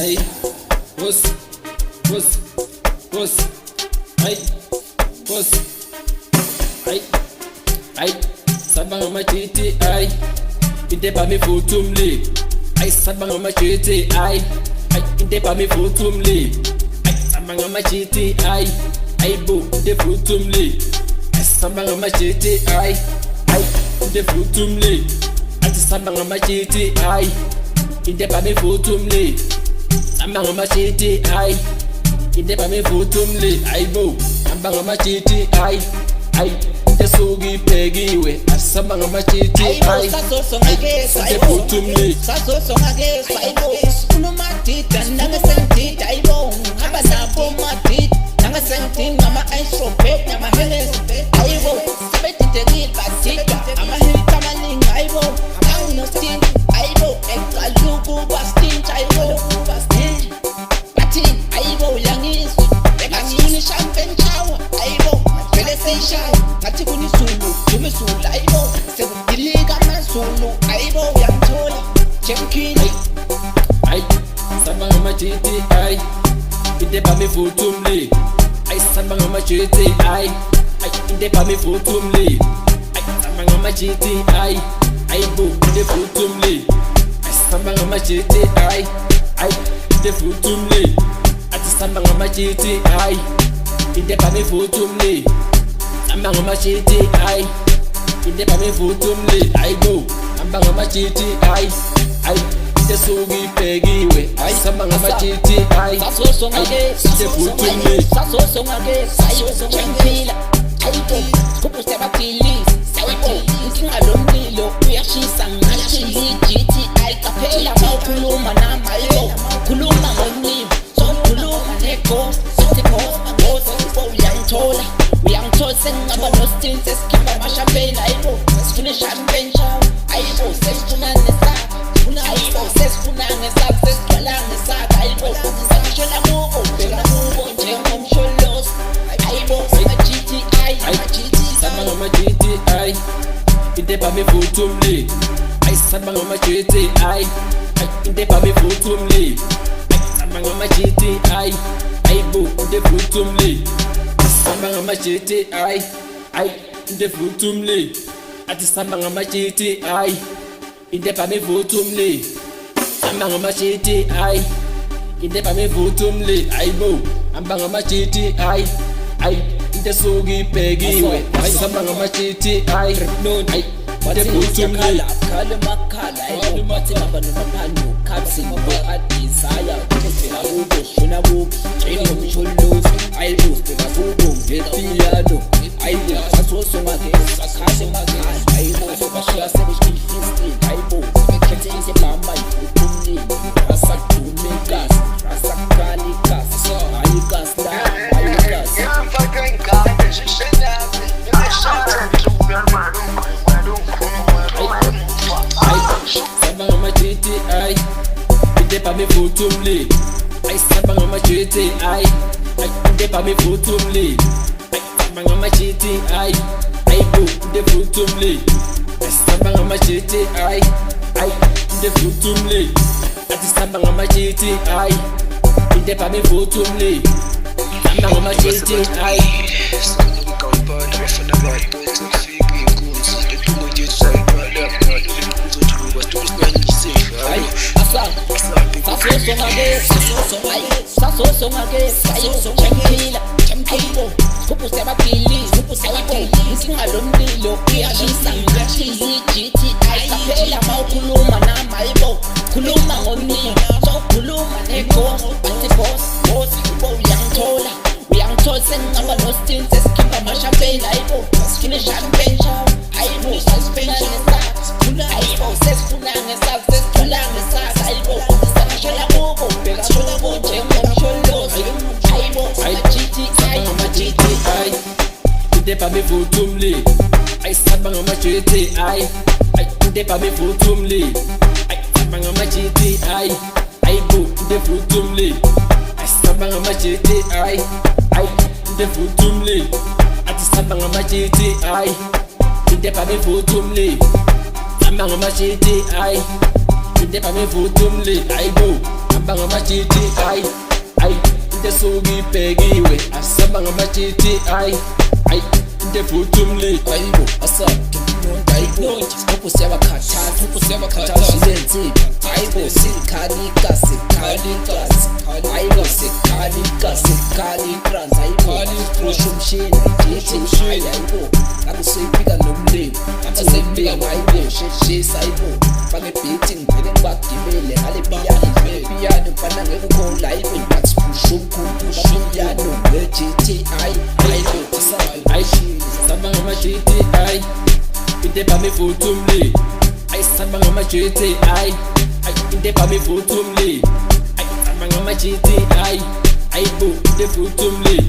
ay, boss, ay, boss, ay, sabang amachiti ay, inde pa mi futumli, ay sabang amachiti ay, inde pa mi futumli, ay sabang amachiti ay, bu inde futumli, ay sabang amachiti ay, inde futumli, ay sabang amachiti ay, inde pa mi futumli, sabang amachiti ay, inde pa mi futumli, ay bu, sabang amachiti ay, inde sugi pegiwe, sabang amachiti ay, inde futumli. Saso songake saibo unomatita nangasentita aibo abanapo matita nangasentita ama aishope nama heles aibo sebetite basita ama hilita maninga aibo auno stin aibo ekaluku bastin aibo batin aibo yangis ekasuni champagne chawa aibo felesisha ngathi kunisulu dumisula aibo sekudilika masulu aibo yamthola Chemkini ay, sabang amachiti ay, inde pa mi futumli, ay sabang amachiti ay, inde pa mi futumli, ay sabang amachiti ay, bu inde futumli, ay sabang amachiti ay, inde futumli, ay sabang amachiti ay, inde pa mi futumli, sabang amachiti ay, inde pa mi futumli, ay bu sabang amachiti ay, inde sugi pegiwe, ay sabang amachiti ay, Saso songake inde futumli. Saso songake Sayo chempila Aibo Kupuse bakilis Saibo Nkingalomlilo Uyashisa ngathi ligiti Ay kapela Mawukhuluma nama aibo Khuluma ngomlilo So khuluma negos Sithi boss uyangithola Uyangithola sengingaba nostin Sesikhipa amashampeni aibo Sifuna champagne shaw Aibo sesifuna nesaka Aibo sesifuna ngesaka Sesithola ngesaka Aibo Sangishola kubo Bheka kubo njengomsholozi Aibo ama-GTI Sabang amachiti ay, inde pa mi futumli, ay sabang amachiti ay, inde pa mi futumli, ay sabang amachiti ay, bu inde futumli, sabang amachiti ay, inde futumli, ati sabang amachiti ay, inde pa mi futumli, sabang amachiti ay, inde pa mi futumli, ay bu ambang amachiti ay, inde sugi pegiwe, ay sabang amachiti ay, inde futumli. Kala makhala aibo Mathi ngaba nomaphanyo Kapsi ngabo adisaya Kufika kubo Shona kubo Chini ngomsholozi Aibo Sibheka kubo Ngepiyano Aibo Saso songake Sakhale makhala Aibo Sobashiya sebeshifistin Aibo Sebekhethe isebhamba Ifutumli Rasakumikas Rasakalikas Ayikas la Ayikas Sabang amachiti ay, inde pa mi futumli, ay sabang amachiti ay, inde pa mi futumli, ay sabang amachiti ay, bu inde futumli, ay sabang amachiti ay, inde futumli, ati sabang amachiti ay, inde pa mi futumli, sabang amachiti ay. Saso songake Sayo chempila Aibo Kupuse bakilis Aibo Nkingalomlilo Uyashisa ngathi ligiti Ay kapela mawukhuluma nama aibo Khuluma ngomlilo So khuluma negos Athi boss Aibo uyangithola sengingaba nostin Sesikhipa amashampeni aibo Sifuna champagne shaw Aibo sesifuna ngesaka Aibo sesifuna ngesaka Sesithola ngesaka Aibo Sangishola kubo Bheka kubo njengomsholozi Aibo Sabang amachiti ay, inde pa mi futumli, ay sabang amachiti ay, inde pa mi futumli, ay sabang amachiti ay, bu inde futumli, ay sabang amachiti ay, inde futumli, ati sabang amachiti ay, inde pa mi futumli, sabang amachiti ay, inde pa mi futumli, ay bu Sihamba ngama-GTI, ayi into esuke ibhekiwe. Asihamba ngama-GTI, ayi into evuthumile. Ayibo asabe ayibo Skopho siyabakhathaza Zilenziphi ayibo sikhalika ayibo sikhalika ayibo Usho umshini GTI ayibo Akuseyifika nomlilo Aseyifika ayibo sheshisa ayibo Fake beating ngivele ngibagibele ngale piyano Mfana ngeke ukhola ayibo Bathi usho umkhulu piyano nge-GTI ayibo Ayi sihamba ngama-GTI into ebhame ivuthumile. Ayi sihamba ngama-GTI, ayi into ebhame ivuthumile. Ayi sihamba ngama-GTI, ayibo into evuthumile.